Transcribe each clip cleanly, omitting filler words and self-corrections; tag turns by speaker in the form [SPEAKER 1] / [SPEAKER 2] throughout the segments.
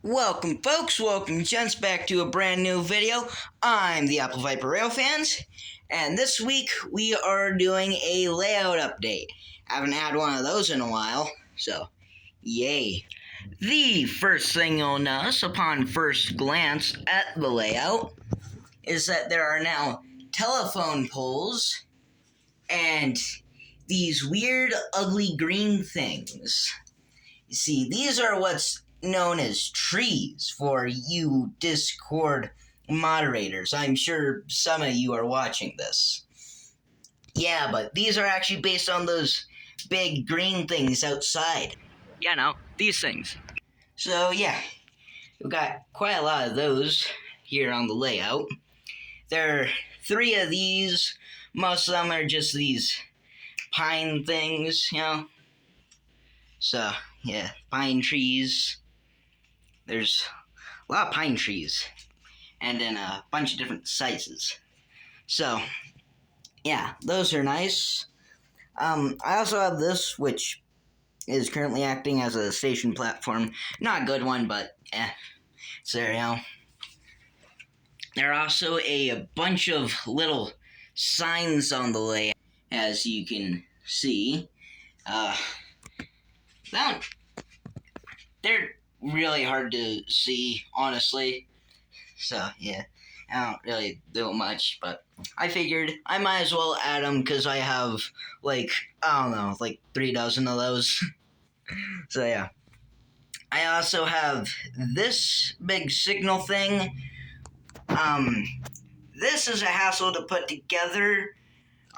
[SPEAKER 1] Welcome, folks. Welcome, gents, back to a brand new video. I'm the Apple Viper Railfans, and this week we are doing a layout update. Haven't had one of those in a while, so yay. The first thing you'll notice upon first glance at the layout is that there are now telephone poles and these weird, ugly green things. You see, these are what's known as trees for you Discord moderators. I'm sure some of you are watching this. Yeah, but these are actually based on those big green things outside.
[SPEAKER 2] Yeah, no, these things.
[SPEAKER 1] So, yeah, we've got quite a lot of those here on the layout. There are 3 of these. Most of them are just these pine things, So, yeah, pine trees. There's a lot of pine trees, and in a bunch of different sizes. So, yeah, those are nice. I also have this, which is currently acting as a station platform. Not a good one, but it's there, There are also a bunch of little signs on the layout, as you can see. They're really hard to see, honestly. So, yeah, I don't really do much, but I figured I might as well add them because I have, like 3 dozen of those. So, yeah. I also have this big signal thing. This is a hassle to put together,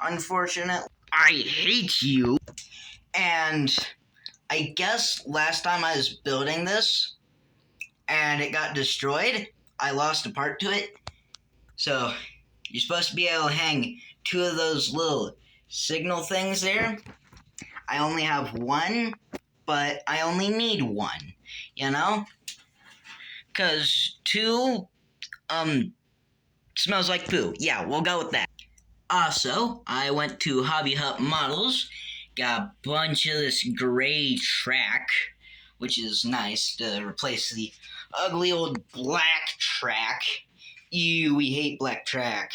[SPEAKER 1] unfortunately. I hate you. And I guess last time I was building this and it got destroyed, I lost a part to it. So you're supposed to be able to hang 2 of those little signal things there. I only have 1, but I only need 1, Because 2, smells like poo. Yeah, we'll go with that. Also, I went to Hobby Hut Models, got a bunch of this gray track, which is nice to replace the ugly old black track. Ew, we hate black track.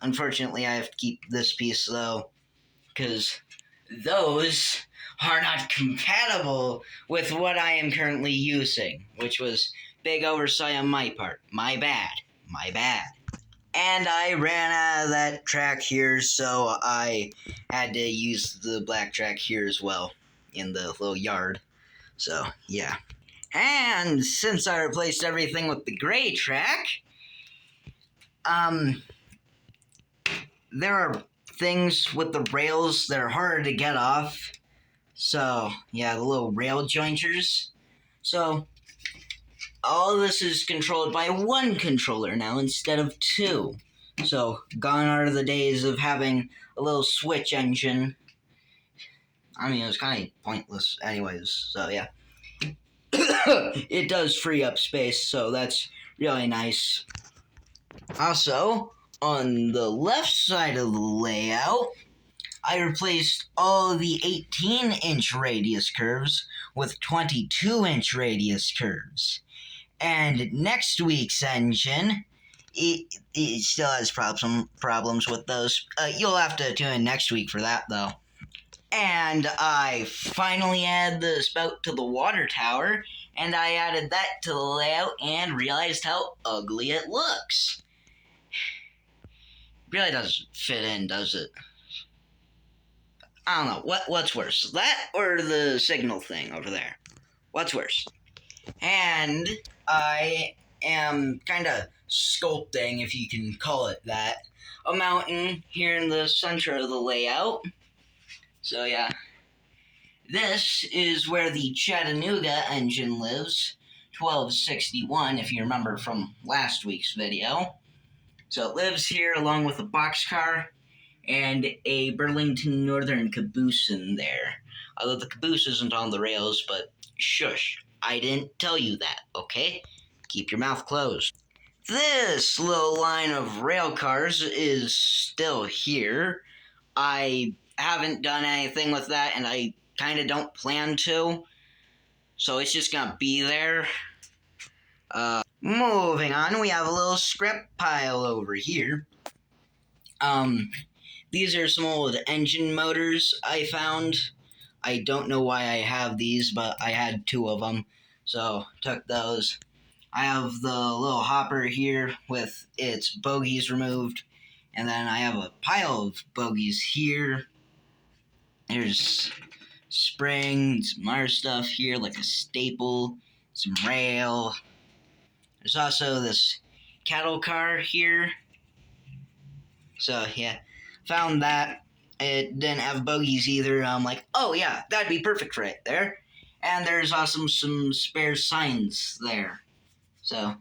[SPEAKER 1] Unfortunately, I have to keep this piece, though, because those are not compatible with what I am currently using, which was big oversight on my part. My bad. And I ran out of that track here, so I had to use the black track here as well, in the little yard. So, yeah. And since I replaced everything with the gray track, there are things with the rails that are harder to get off. So, yeah, the little rail jointers. So, all of this is controlled by 1 controller now instead of 2. So, gone are the days of having a little switch engine. I mean, it was kind of pointless anyways, so yeah. It does free up space, so that's really nice. Also, on the left side of the layout, I replaced all of the 18-inch radius curves with 22-inch radius curves. And next week's engine, it still has problems with those. You'll have to tune in next week for that, though. And I finally added the spout to the water tower, and I added that to the layout and realized how ugly it looks. Really doesn't fit in, does it? I don't know. What's worse, that or the signal thing over there? What's worse? And I am kind of sculpting, if you can call it that, a mountain here in the center of the layout. So yeah, this is where the Chattanooga engine lives, 1261 if you remember from last week's video. So it lives here along with a boxcar and a Burlington Northern caboose in there. Although the caboose isn't on the rails, but shush, I didn't tell you that, okay? Keep your mouth closed. This little line of rail cars is still here. I haven't done anything with that, and I kind of don't plan to. So it's just gonna be there. Moving on, we have a little scrap pile over here. These are some old engine motors I found. I don't know why I have these, but I had 2 of them, so took those. I have the little hopper here with its bogies removed, and then I have a pile of bogies here. There's springs, some other stuff here, like a staple, some rail. There's also this cattle car here. So, yeah, found that. It didn't have bogies either. I'm like, oh, yeah, that'd be perfect right there. And there's also some spare signs there. So,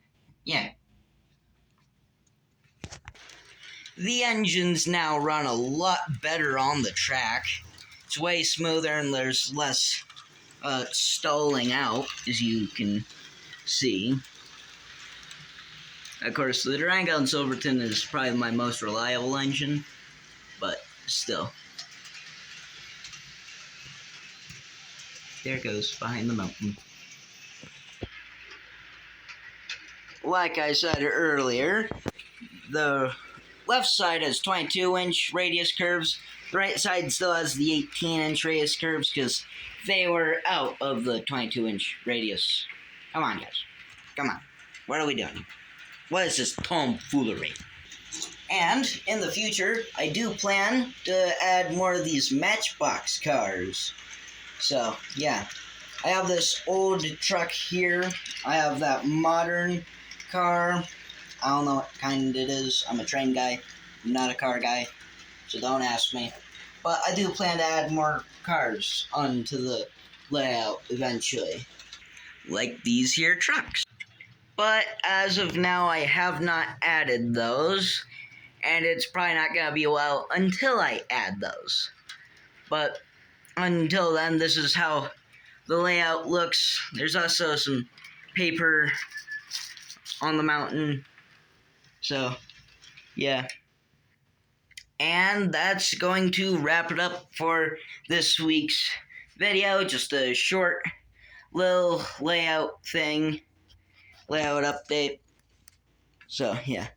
[SPEAKER 1] yeah. The engines now run a lot better on the track. It's way smoother and there's less stalling out, as you can see. Of course, the Durango and Silverton is probably my most reliable engine, but still. There it goes, behind the mountain. Like I said earlier, the left side has 22-inch radius curves. The right side still has the 18-inch radius curves because they were out of the 22-inch radius. Come on, guys. Come on. What are we doing? What is this tomfoolery? And in the future, I do plan to add more of these Matchbox cars. So, yeah. I have this old truck here. I have that modern car. I don't know what kind it is. I'm a train guy. I'm not a car guy. So don't ask me. But I do plan to add more cars onto the layout eventually. Like these here trucks. But as of now, I have not added those. And it's probably not going to be a while until I add those. But until then, this is how the layout looks. There's also some paper on the mountain. So, yeah. And that's going to wrap it up for this week's video. Just a short little layout thing. Layout update. So, yeah.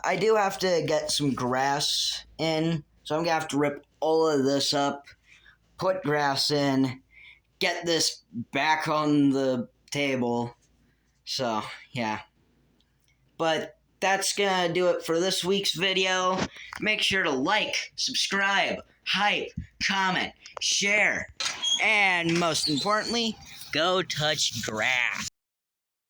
[SPEAKER 1] I do have to get some grass in. So I'm going to have to rip all of this up. Put grass in. Get this back on the table. So, yeah. But that's gonna do it for this week's video. Make sure to like, subscribe, hype, comment, share, and most importantly, go touch grass.